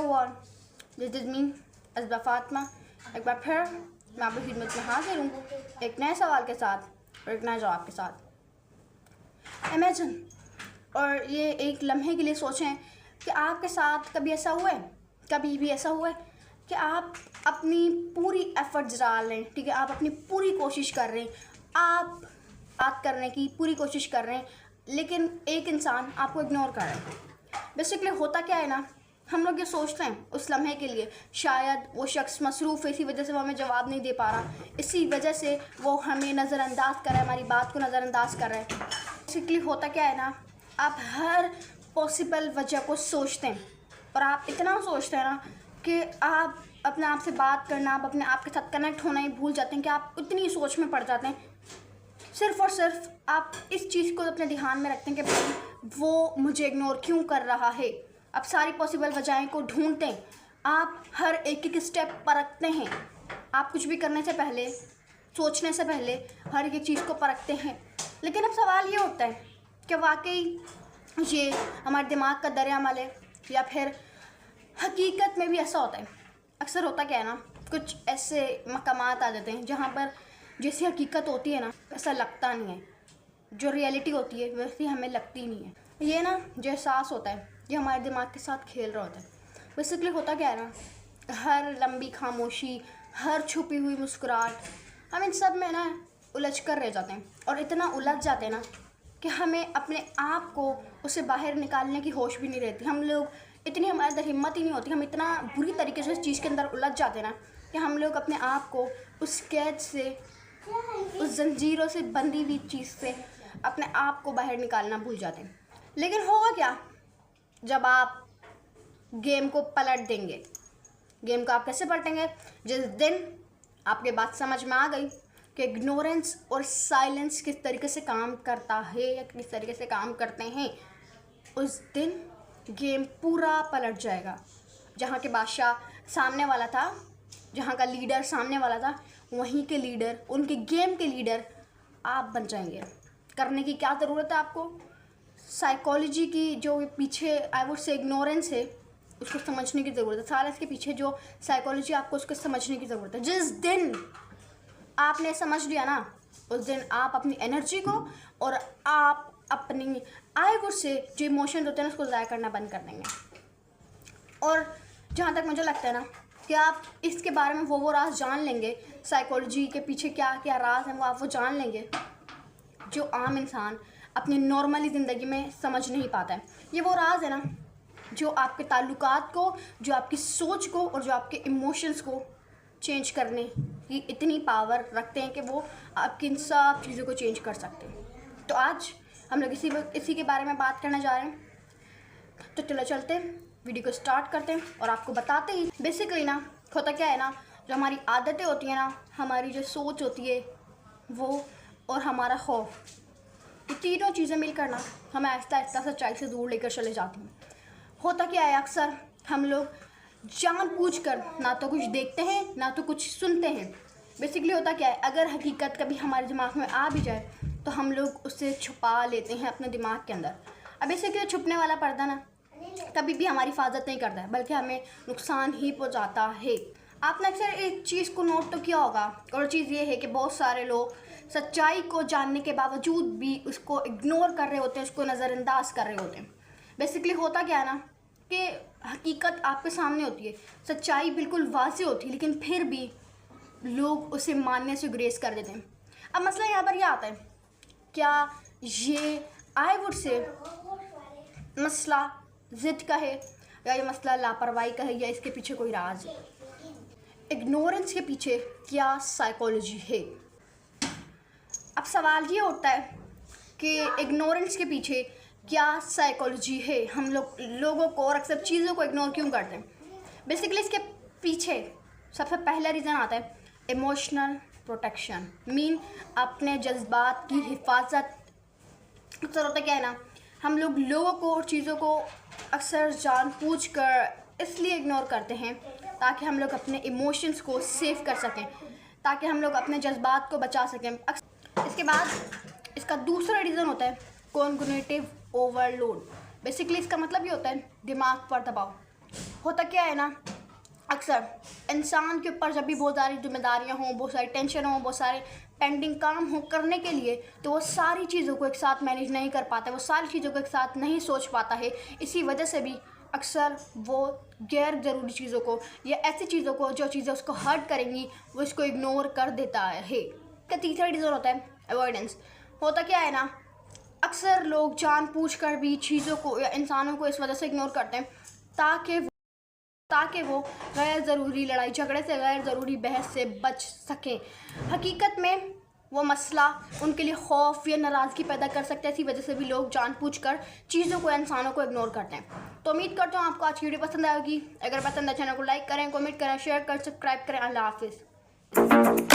Everyone, this is me Asba Fatima. एक बार फिर मैं आपकी खिदमत में हाजिर हूँ एक नए सवाल के साथ और एक नए जवाब के साथ। इमेजिन और ये एक लम्हे के लिए सोचें कि आपके साथ कभी ऐसा हुआ है, कभी भी ऐसा हुआ है कि आप अपनी पूरी एफर्ट्स डाल रहे हैं, ठीक है, आप अपनी पूरी कोशिश कर रहे हैं, आप बात करने की पूरी कोशिश कर रहे हैं, लेकिन एक इंसान आपको इग्नोर कर रहा है। बेसिकली होता क्या है ना, हम लोग ये सोचते हैं उस लम्हे के लिए शायद वो शख्स मसरूफ़ है, इसी वजह से वो हमें जवाब नहीं दे पा रहा, इसी वजह से वो हमें नज़रअंदाज कर रहा है, हमारी बात को नज़रअंदाज कर रहा है। बेसिकली होता क्या है ना, आप हर पॉसिबल वजह को सोचते हैं और आप इतना सोचते हैं ना कि आप अपने आप से बात करना, आप अपने आप के साथ कनेक्ट होना ही भूल जाते हैं कि आप इतनी सोच में पड़ जाते हैं। सिर्फ़ और सिर्फ आप इस चीज़ को अपने ध्यान में रखते हैं कि भाई वो मुझे इग्नोर क्यों कर रहा है। आप सारी पॉसिबल वजहें को ढूंढते हैं, आप हर एक एक स्टेप परखते हैं, आप कुछ भी करने से पहले, सोचने से पहले हर एक चीज़ को परखते हैं। लेकिन अब सवाल ये होता है कि वाकई ये हमारे दिमाग का दरियामल है या फिर हकीकत में भी ऐसा होता है। अक्सर होता क्या है ना, कुछ ऐसे मकामात आ जाते हैं जहाँ पर जैसी हकीकत होती है ना ऐसा लगता नहीं है, जो रियलिटी होती है वैसी हमें लगती नहीं है। ये ना जो एहसास होता है ये हमारे दिमाग के साथ खेल रहा होता है। बेसिकली होता क्या है ना, हर लंबी खामोशी, हर छुपी हुई मुस्कुराहट, हम इन सब में ना उलझ कर रह जाते हैं और इतना उलझ जाते हैं ना कि हमें अपने आप को उससे बाहर निकालने की होश भी नहीं रहती। हम लोग इतनी, हमारे अंदर हिम्मत ही नहीं होती, हम इतना बुरी तरीके से इस चीज़ के अंदर उलझ जाते हैं ना कि हम लोग अपने आप को उस कैद से, उस जंजीरों से बंधी हुई चीज़ से अपने आप को बाहर निकालना भूल जाते हैं। लेकिन होगा क्या जब आप गेम को पलट देंगे? गेम को आप कैसे पलटेंगे? जिस दिन आपके बात समझ में आ गई कि इग्नोरेंस और साइलेंस किस तरीके से काम करता है या किस तरीके से काम करते हैं, उस दिन गेम पूरा पलट जाएगा। जहाँ के बादशाह सामने वाला था, जहाँ का लीडर सामने वाला था, वहीं के लीडर, उनके गेम के लीडर आप बन जाएंगे। करने की क्या ज़रूरत है आपको? साइकोलॉजी की जो पीछे आई वुड से इग्नोरेंस है उसको समझने की ज़रूरत है। साइलेंस के पीछे जो साइकोलॉजी आपको उसको समझने की ज़रूरत है। जिस दिन आपने समझ लिया ना, उस दिन आप अपनी एनर्जी को और आप अपनी आई वुड से जो इमोशन होते हैं उसको ज़ाया करना बंद कर देंगे। और जहाँ तक मुझे लगता है ना कि आप इसके बारे में वो राज जान लेंगे, साइकोलॉजी के पीछे क्या क्या राज हैं वो आप जान लेंगे जो आम इंसान अपनी नॉर्मली ज़िंदगी में समझ नहीं पाता है। ये वो राज है ना जो आपके ताल्लुकात को, जो आपकी सोच को और जो आपके इमोशंस को चेंज करने की इतनी पावर रखते हैं कि वो आपकी इन सब चीज़ों को चेंज कर सकते हैं। तो आज हम लोग इसी के बारे में बात करने जा रहे हैं। तो चलो चलते हैं, वीडियो को स्टार्ट करते हैं और आपको बताते ही बेसिकली ना होता क्या है ना, जो हमारी आदतें होती हैं ना, हमारी जो सोच होती है वो और हमारा खौफ, ये तीनों चीज़ें मिलकर ना हमें आहिस्ता आहिस्ता सच्चाई से दूर लेकर चले जाती हैं। होता क्या है, अक्सर हम लोग जानबूझकर ना तो कुछ देखते हैं ना तो कुछ सुनते हैं। बेसिकली होता क्या है, अगर हकीकत कभी हमारे दिमाग में आ भी जाए तो हम लोग उसे छुपा लेते हैं अपने दिमाग के अंदर। अब बेसिकली छुपने वाला पर्दा ना कभी भी हमारी हिफाजत नहीं करता है, बल्कि हमें नुकसान ही पहुंचाता है। आपने अक्सर एक चीज़ को नोट तो किया होगा, और चीज़ ये है कि बहुत सारे लोग सच्चाई को जानने के बावजूद भी उसको इग्नोर कर रहे होते हैं, उसको नज़रअंदाज कर रहे होते हैं। बेसिकली होता क्या है ना कि हकीकत आपके सामने होती है, सच्चाई बिल्कुल वाज़ेह होती है, लेकिन फिर भी लोग उसे मानने से गुरेज कर देते हैं। अब मसला यहाँ पर यह आता है, क्या ये आई वुड से मसला ज़िद का है या ये मसला लापरवाही का है या इसके पीछे कोई राज है? इग्नोरेंस के पीछे क्या साइकोलॉजी है? अब सवाल ये उठता है कि इग्नोरेंस के पीछे क्या साइकोलॉजी है, हम लोगों को और अक्सर चीज़ों को इग्नोर क्यों करते हैं? बेसिकली इसके पीछे सबसे पहला रीज़न आता है इमोशनल प्रोटेक्शन, मीन अपने जज्बात की हिफाजत। अक्सर होता क्या है ना, हम लोगों को और चीज़ों को अक्सर जानबूझकर इसलिए इग्नोर करते हैं ताकि हम लोग अपने इमोशंस को सेव कर सकें, ताकि हम लोग अपने जज्बात को बचा सकें। इसके बाद इसका दूसरा रीज़न होता है कॉग्निटिव ओवरलोड। बेसिकली इसका मतलब ये होता है दिमाग पर दबाव। होता क्या है ना, अक्सर इंसान के ऊपर जब भी बहुत सारी जिम्मेदारियाँ हों, बहुत सारी टेंशन हों, बहुत सारे पेंडिंग काम हो करने के लिए, तो वो सारी चीज़ों को एक साथ मैनेज नहीं कर पाता, वो सारी चीज़ों को एक साथ नहीं सोच पाता है। इसी वजह से भी अक्सर वो गैर ज़रूरी चीज़ों को या ऐसी चीज़ों को जो चीज़ें उसको हर्ट करेंगी वो इसको इग्नोर कर देता है। का तीसरा रीज़न होता है अवॉइडेंस। होता क्या है ना, अक्सर लोग जानबूझकर भी चीज़ों को या इंसानों को इस वजह से इग्नोर करते हैं ताकि वो गैर ज़रूरी लड़ाई झगड़े से, गैर ज़रूरी बहस से बच सकें। हकीकत में वो मसला उनके लिए खौफ या नाराज़गी पैदा कर सकता है। इसी वजह से भी लोग जानबूझकर चीज़ों को, इंसानों को इग्नोर करते हैं। तो उम्मीद करता हूँ आपको आज की वीडियो पसंद आएगी। अगर पसंद है चैनल को लाइक करें, कमेंट करें, शेयर करें, सब्सक्राइब करें। अल्लाह हाफिज़।